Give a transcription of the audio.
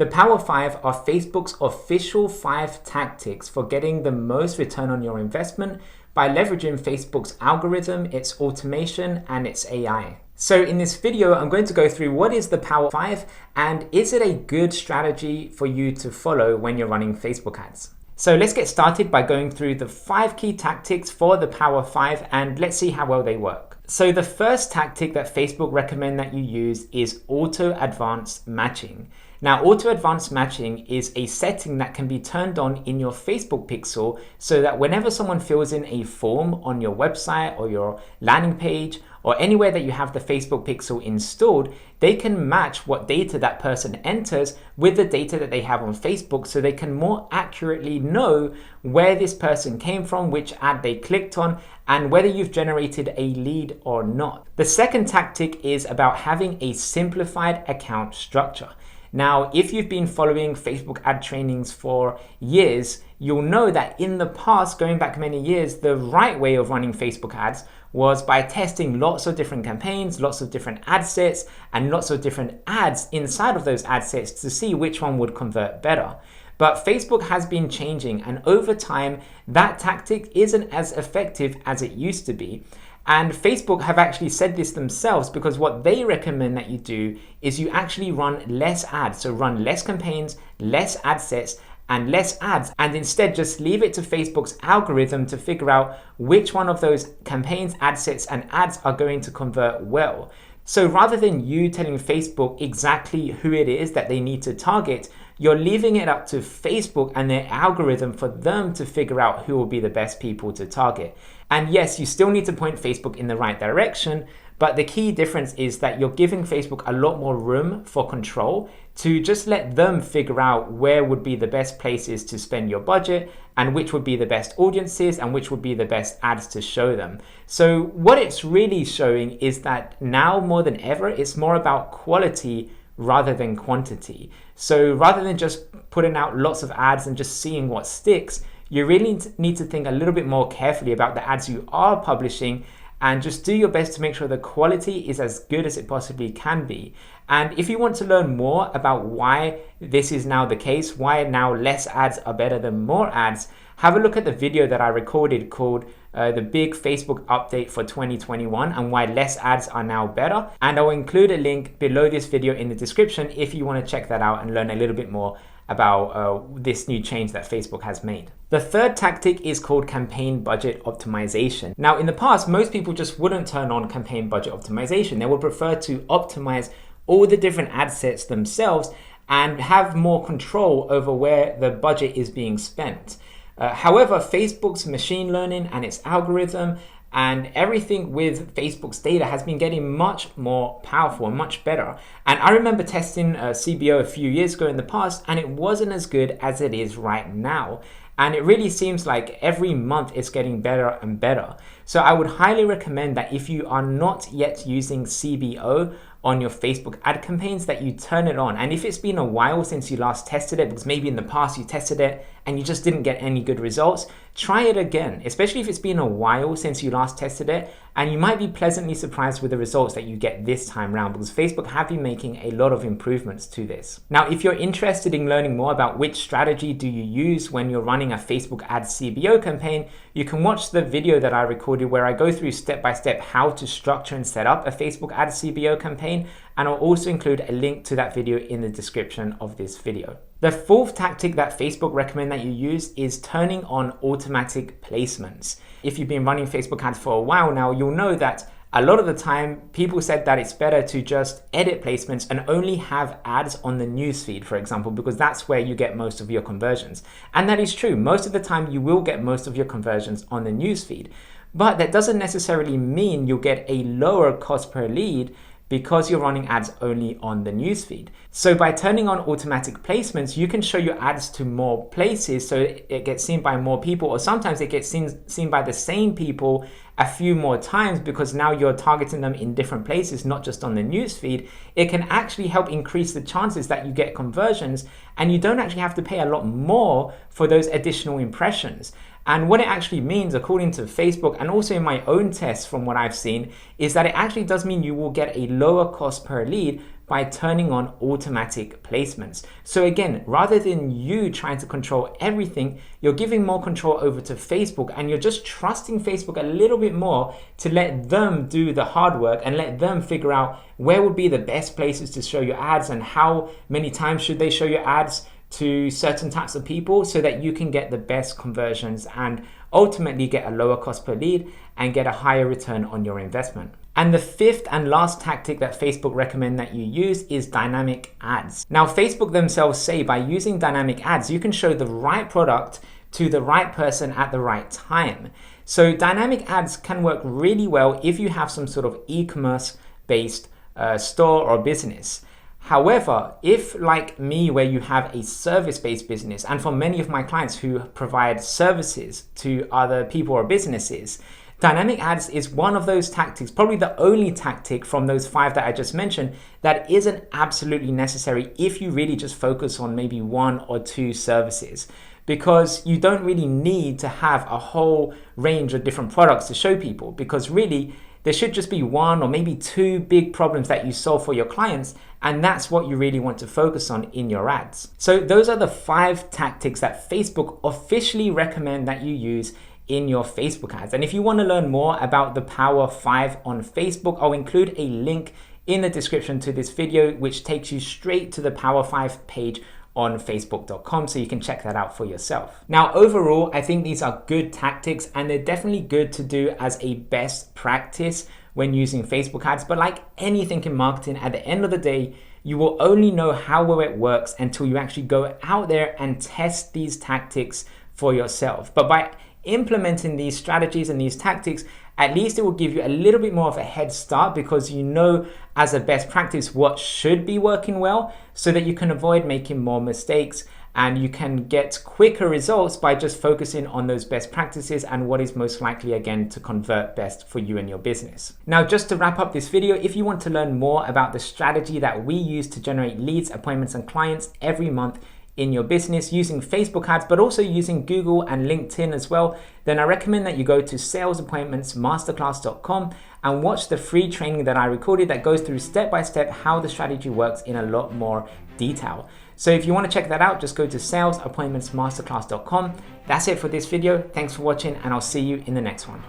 The Power 5 are Facebook's official 5 tactics for getting the most return on your investment by leveraging Facebook's algorithm, its automation, and its AI. So in this video, I'm going to go through what is the Power 5 and is it a good strategy for you to follow when you're running Facebook ads. So let's get started by going through the 5 key tactics for the Power 5 and let's see how well they work. So the first tactic that Facebook recommend that you use is auto advanced matching. Now, auto advanced matching is a setting that can be turned on in your Facebook pixel so that whenever someone fills in a form on your website or your landing page or anywhere that you have the Facebook pixel installed, they can match what data that person enters with the data that they have on Facebook so they can more accurately know where this person came from, which ad they clicked on, and whether you've generated a lead or not. The second tactic is about having a simplified account structure. Now, if you've been following Facebook ad trainings for years, you'll know that in the past, going back many years, the right way of running Facebook ads was by testing lots of different campaigns, lots of different ad sets, and lots of different ads inside of those ad sets to see which one would convert better. But Facebook has been changing, and over time, that tactic isn't as effective as it used to be. And Facebook have actually said this themselves because what they recommend that you do is you actually run less ads. So run less campaigns, less ad sets, and less ads, and instead just leave it to Facebook's algorithm to figure out which one of those campaigns, ad sets, and ads are going to convert well. So rather than you telling Facebook exactly who it is that they need to target, you're leaving it up to Facebook and their algorithm for them to figure out who will be the best people to target. And yes, you still need to point Facebook in the right direction, but the key difference is that you're giving Facebook a lot more room for control to just let them figure out where would be the best places to spend your budget and which would be the best audiences and which would be the best ads to show them. So what it's really showing is that now more than ever, it's more about quality rather than quantity. So rather than just putting out lots of ads and just seeing what sticks, you really need to think a little bit more carefully about the ads you are publishing and just do your best to make sure the quality is as good as it possibly can be. And if you want to learn more about why this is now the case, why now less ads are better than more ads, have a look at the video that I recorded called the big Facebook update for 2021 and why less ads are now better. And I'll include a link below this video in the description if you want to check that out and learn a little bit more about this new change that Facebook has made. The third tactic is called campaign budget optimization. Now, in the past, most people just wouldn't turn on campaign budget optimization. They would prefer to optimize all the different ad sets themselves and have more control over where the budget is being spent. However, Facebook's machine learning and its algorithm and everything with Facebook's data has been getting much more powerful and much better. And I remember testing CBO a few years ago in the past, and it wasn't as good as it is right now. And it really seems like every month it's getting better and better. So I would highly recommend that if you are not yet using CBO on your Facebook ad campaigns, that you turn it on. And if it's been a while since you last tested it, because maybe in the past you tested it and you just didn't get any good results, try it again, especially if it's been a while since you last tested it, and you might be pleasantly surprised with the results that you get this time around because Facebook have been making a lot of improvements to this. Now, if you're interested in learning more about which strategy do you use when you're running a Facebook ad CBO campaign, you can watch the video that I recorded where I go through step by step how to structure and set up a Facebook ad CBO campaign, and I'll also include a link to that video in the description of this video. The fourth tactic that Facebook recommend that you use is turning on automatic placements. If you've been running Facebook ads for a while now, you'll know that a lot of the time people said that it's better to just edit placements and only have ads on the newsfeed, for example, because that's where you get most of your conversions. And that is true. Most of the time you will get most of your conversions on the newsfeed, but that doesn't necessarily mean you'll get a lower cost per lead because you're running ads only on the newsfeed. So by turning on automatic placements, you can show your ads to more places so it gets seen by more people, or sometimes it gets seen by the same people a few more times because now you're targeting them in different places, not just on the newsfeed. It can actually help increase the chances that you get conversions, and you don't actually have to pay a lot more for those additional impressions. And what it actually means, according to Facebook and also in my own tests from what I've seen, is that it actually does mean you will get a lower cost per lead by turning on automatic placements. So again, rather than you trying to control everything, you're giving more control over to Facebook, and you're just trusting Facebook a little bit more to let them do the hard work and let them figure out where would be the best places to show your ads and how many times should they show your ads to certain types of people, so that you can get the best conversions and ultimately get a lower cost per lead and get a higher return on your investment. And the fifth and last tactic that Facebook recommend that you use is dynamic ads. Now, Facebook themselves say by using dynamic ads, you can show the right product to the right person at the right time. So dynamic ads can work really well if you have some sort of e-commerce based store or business. However, if like me, where you have a service-based business, and for many of my clients who provide services to other people or businesses, dynamic ads is one of those tactics, probably the only tactic from those 5 that I just mentioned, that isn't absolutely necessary if you really just focus on maybe 1 or 2 services. Because you don't really need to have a whole range of different products to show people, because really there should just be 1 or maybe 2 big problems that you solve for your clients, and that's what you really want to focus on in your ads. So those are the 5 tactics that Facebook officially recommend that you use in your Facebook ads. And if you want to learn more about the Power 5 on Facebook, I'll include a link in the description to this video, which takes you straight to the Power 5 page on facebook.com, so you can check that out for yourself. Now, overall, I think these are good tactics, and they're definitely good to do as a best practice when using Facebook ads. But like anything in marketing, at the end of the day, you will only know how well it works until you actually go out there and test these tactics for yourself. But by implementing these strategies and these tactics, at least it will give you a little bit more of a head start, because you know as a best practice what should be working well, so that you can avoid making more mistakes and you can get quicker results by just focusing on those best practices and what is most likely, again, to convert best for you and your business. Now, just to wrap up this video, if you want to learn more about the strategy that we use to generate leads, appointments, and clients every month in your business using Facebook ads, but also using Google and LinkedIn as well, then I recommend that you go to salesappointmentsmasterclass.com and watch the free training that I recorded that goes through step-by-step how the strategy works in a lot more detail. So if you want to check that out, just go to salesappointmentsmasterclass.com. That's it for this video. Thanks for watching, and I'll see you in the next one.